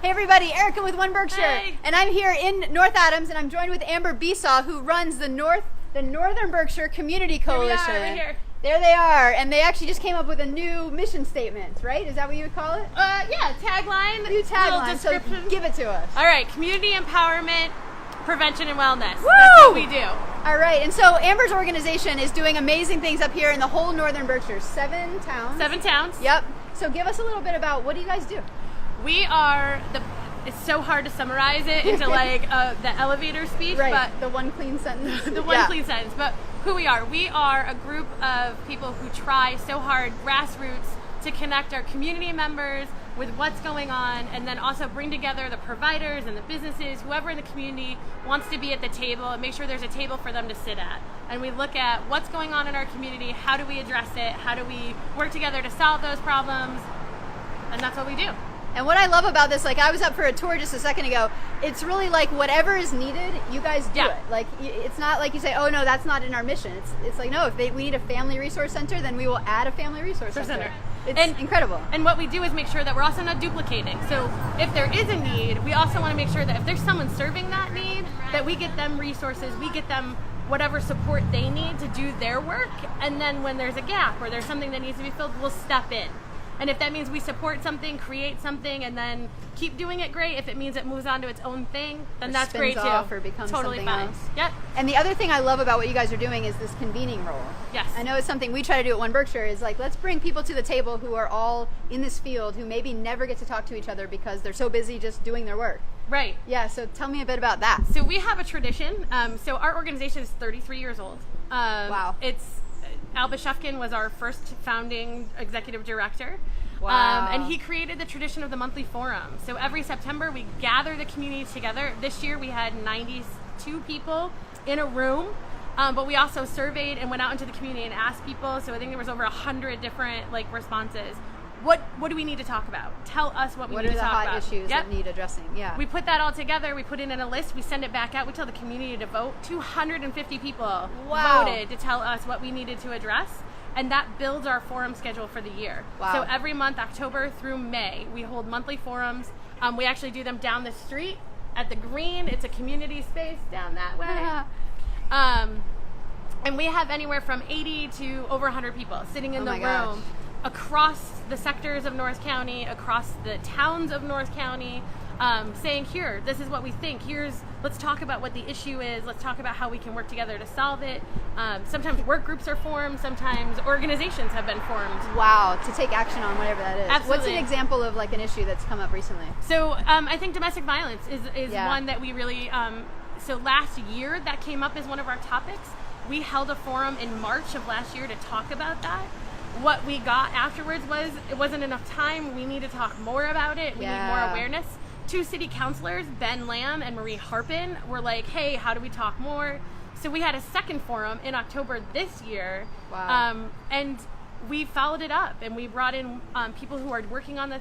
Hey everybody, Erica with One Berkshire, Hey. and I'm here in North Adams, and I'm joined with Amber Besaw, who runs the Northern Berkshire Community Coalition. Here we are, right here. There they are, and they actually just came up with a new mission statement, right? Is that what you would call it? Yeah, tagline. New tagline. Little So description. give it to us. All right, community empowerment, prevention, and wellness. Woo! That's what we do. All right, and so Amber's organization is doing amazing things up here in the whole Northern Berkshire. 7 towns. 7 towns. Yep. So give us a little bit about what do you guys do? We are it's so hard to summarize it into like the elevator speech, Right. but The one clean sentence. the one Yeah. clean sentence. But who we are a group of people who try so hard, grassroots, to connect our community members with what's going on, and then also bring together the providers and the businesses, whoever in the community wants to be at the table, and make sure there's a table for them to sit at. And we look at what's going on in our community, how do we address it, how do we work together to solve those problems, and that's what we do. And what I love about this, like I was up for a tour just a second ago, it's really like whatever is needed, you guys do Yeah. it. Like it's not like you say, oh no, that's not in our mission. It's like, no, if we need a family resource center, then we will add a family resource center. It's incredible. And what we do is make sure that we're also not duplicating. So if there is a need, we also want to make sure that if there's someone serving that need, that we get them resources, we get them whatever support they need to do their work. And then when there's a gap or there's something that needs to be filled, we'll step in. And if that means we support something, create something, and then keep doing it, great. If it means it moves on to its own thing, then Or that's great spins too. off or becomes totally something fine. else. Yep. And the other thing I love about what you guys are doing is this convening role. Yes. I know it's something we try to do at One Berkshire is like, let's bring people to the table who are all in this field who maybe never get to talk to each other because they're so busy just doing their work. Right. Yeah, so tell me a bit about that. So we have a tradition. So our organization is 33 years old. Wow. It's Al Bashufkin was our first founding executive director. Wow. And he created the tradition of the monthly forum. So every September we gather the community together. This year we had 92 people in a room. But we also surveyed and went out into the community and asked people. So I think there was over 100 different responses. What do we need to talk about? Tell us what we need to talk about. What are the hot issues Yep. that need addressing? Yeah. We put that all together, we put it in a list, we send it back out, we tell the community to vote. 250 people Wow. voted to tell us what we needed to address, and that builds our forum schedule for the year. Wow. So every month, October through May, we hold monthly forums. We actually do them down the street at the Green. It's a community space down that way. And we have anywhere from 80 to over 100 people sitting in Oh the my gosh. room across the sectors of North County, across the towns of North County, saying, here, this is what we think. Let's talk about what the issue is. Let's talk about how we can work together to solve it. Sometimes work groups are formed. Sometimes organizations have been formed. Wow, to take action on whatever that is. Absolutely. What's an example of like an issue that's come up recently? So I think domestic violence is Yeah. one that we really, so last year that came up as one of our topics. We held a forum in March of last year to talk about that. What we got afterwards was it wasn't enough time. We need to talk more about it. We need more Yeah. awareness. 2 city councilors, Ben Lamb and Marie Harpin, were like, hey, how do we talk more? So we had a second forum in October this year. Wow. And we followed it up, and we brought in people who are working on the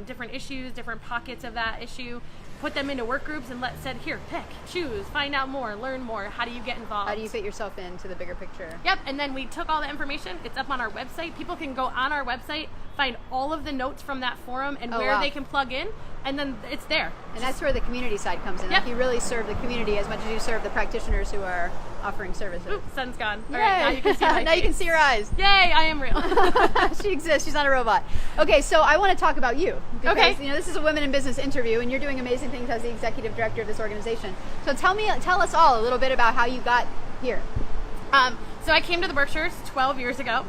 different issues, different pockets of that issue, put them into work groups, and said, here, pick, choose, find out more, learn more. How do you get involved? How do you fit yourself into the bigger picture? Yep, and then we took all the information. It's up on our website. People can go on our website, find all of the notes from that forum and Oh, where wow. they can plug in, and then it's there. And that's where the community side comes in. Yep. Like you really serve the community as much as you serve the practitioners who are offering services. Oop, sun's gone. All Yay. right, now you can see my Now you can face. see her eyes. Yay, I am real. She exists. She's not a robot. Okay, so I want to talk about you because Okay. this is a women in business interview, and you're doing amazing things as the executive director of this organization. So tell us all a little bit about how you got here. So I came to the Berkshires 12 years ago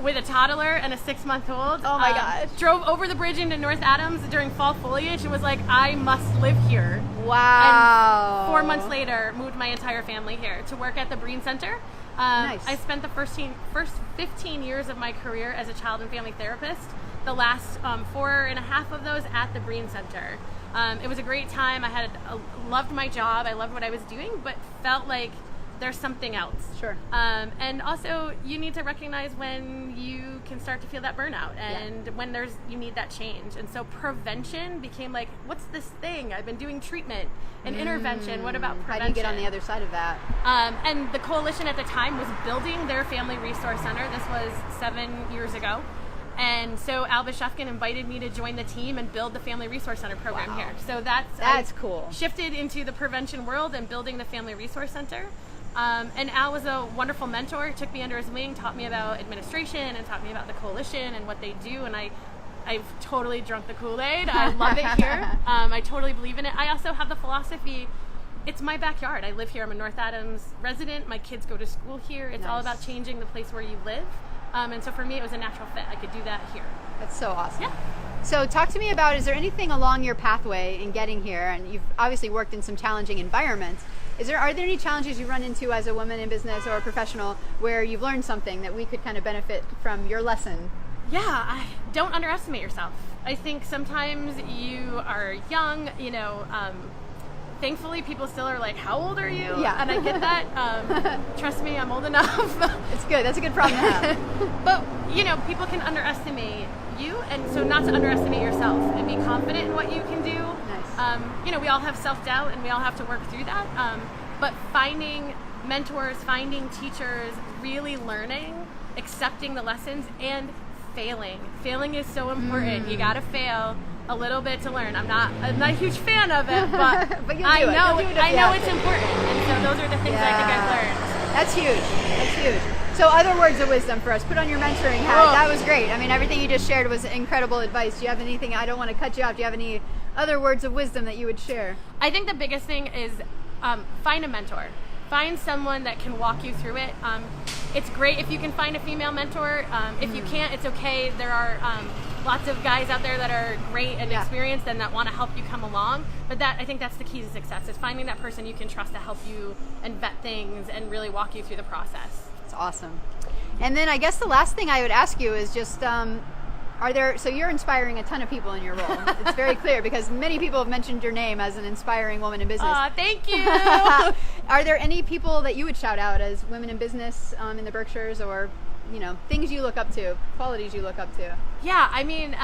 with a toddler and a 6-month-old. Oh my gosh. Drove over the bridge into North Adams during fall foliage and was like, I must live here. Wow. 4 months later, moved my entire family here to work at the Breen Center. Nice. I spent the first 15 years of my career as a child and family therapist. The last 4.5 of those at the Breen Center. It was a great time. I loved my job. I loved what I was doing, but felt like there's something else. Sure. And also, you need to recognize when you can start to feel that burnout and when you need that change. And so prevention became like, what's this thing? I've been doing treatment and intervention. What about prevention? How do you get on the other side of that? And the coalition at the time was building their family resource center. This was 7 years ago. And so Alba Shefkin invited me to join the team and build the Family Resource Center program Wow. here. So that's That's cool. Shifted into the prevention world and building the Family Resource Center. And Al was a wonderful mentor, took me under his wing, taught me about administration and taught me about the coalition and what they do. And I've totally drunk the Kool-Aid. I love it here. I totally believe in it. I also have the philosophy, it's my backyard. I live here. I'm a North Adams resident. My kids go to school here. It's all Nice. about changing the place where you live. And so for me, it was a natural fit. I could do that here. That's so awesome. Yeah. So talk to me about, is there anything along your pathway in getting here, and you've obviously worked in some challenging environments, are there any challenges you run into as a woman in business or a professional where you've learned something that we could kind of benefit from your lesson? Yeah, don't underestimate yourself. I think sometimes you are young, thankfully people still are like, how old are you? Yeah. And I get that. Trust me, I'm old enough. It's good. That's a good problem to have. But, people can underestimate you, and so not to underestimate yourself and be confident in what you can do. Nice. We all have self-doubt and we all have to work through that. But finding mentors, finding teachers, really learning, accepting the lessons, and failing. Failing is so important. You gotta fail a little bit to learn. I'm not a huge fan of it, but, But you'll do I it. know You'll do it if I you know have it's to. important. And so those are the things I think I've learned. That's huge. That's huge. So other words of wisdom for us. Put on your mentoring hat. Oh. That was great. I mean, everything you just shared was incredible advice. Do you have anything? I don't want to cut you off. Do you have any other words of wisdom that you would share? I think the biggest thing is find a mentor. Find someone that can walk you through it. It's great if you can find a female mentor. If you can't, it's okay. There are lots of guys out there that are great and experienced and that want to help you come along. But I think that's the key to success, is finding that person you can trust to help you and vet things and really walk you through the process. It's awesome. And then I guess the last thing I would ask you is just, so you're inspiring a ton of people in your role. It's very clear because many people have mentioned your name as an inspiring woman in business. Thank you. Are there any people that you would shout out as women in business in the Berkshires, or things you look up to, qualities you look up to? Yeah, I mean,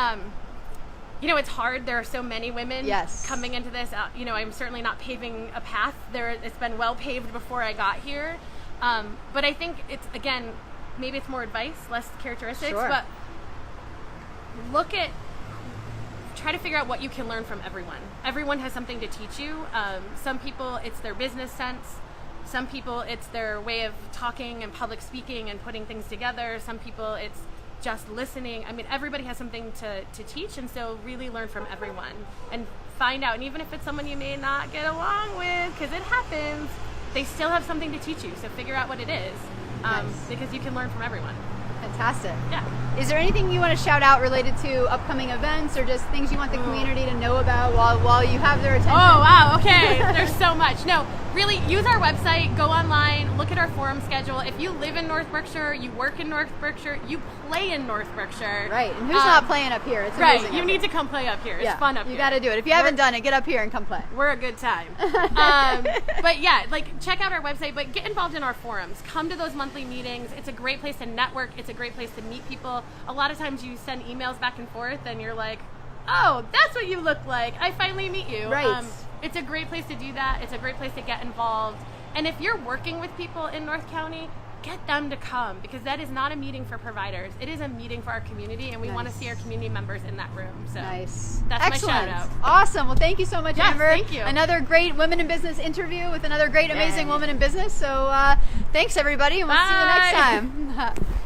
it's hard. There are so many women coming into this. I'm certainly not paving a path. It's been well paved before I got here. But I think it's, again, maybe it's more advice, less characteristics. Sure. But try to figure out what you can learn from everyone. Everyone has something to teach you. Some people, it's their business sense. Some people, it's their way of talking and public speaking and putting things together. Some people, it's just listening. I mean, everybody has something to teach, and so really learn from everyone and find out. And even if it's someone you may not get along with, because it happens, they still have something to teach you. So figure out what it is, because you can learn from everyone. Fantastic. Yeah. Is there anything you want to shout out related to upcoming events, or just things you want the community to know about while you have their attention? Oh, wow. Okay. There's so much. No, really use our website, go online, look at our forum schedule. If you live in North Berkshire, you work in North Berkshire, you play in North Berkshire. Right. And who's not playing up here? It's amazing. Right. You need to come play up here. It's fun up here. You got to do it. If you haven't done it, get up here and come play. We're a good time. But yeah, check out our website, but get involved in our forums. Come to those monthly meetings. It's a great place to network. It's a great place to meet people. A lot of times you send emails back and forth and you're like, oh, that's what you look like. I finally meet you. Right. It's a great place to do that. It's a great place to get involved. And if you're working with people in North County, get them to come, because that is not a meeting for providers. It is a meeting for our community, and we want to see our community members in that room. So nice. That's Excellent. my shout out. Awesome. Well, thank you so much, Yes, Amber. thank you. Another great women in business interview with another great, amazing woman in business. So thanks, everybody, and we'll see you next Bye. time.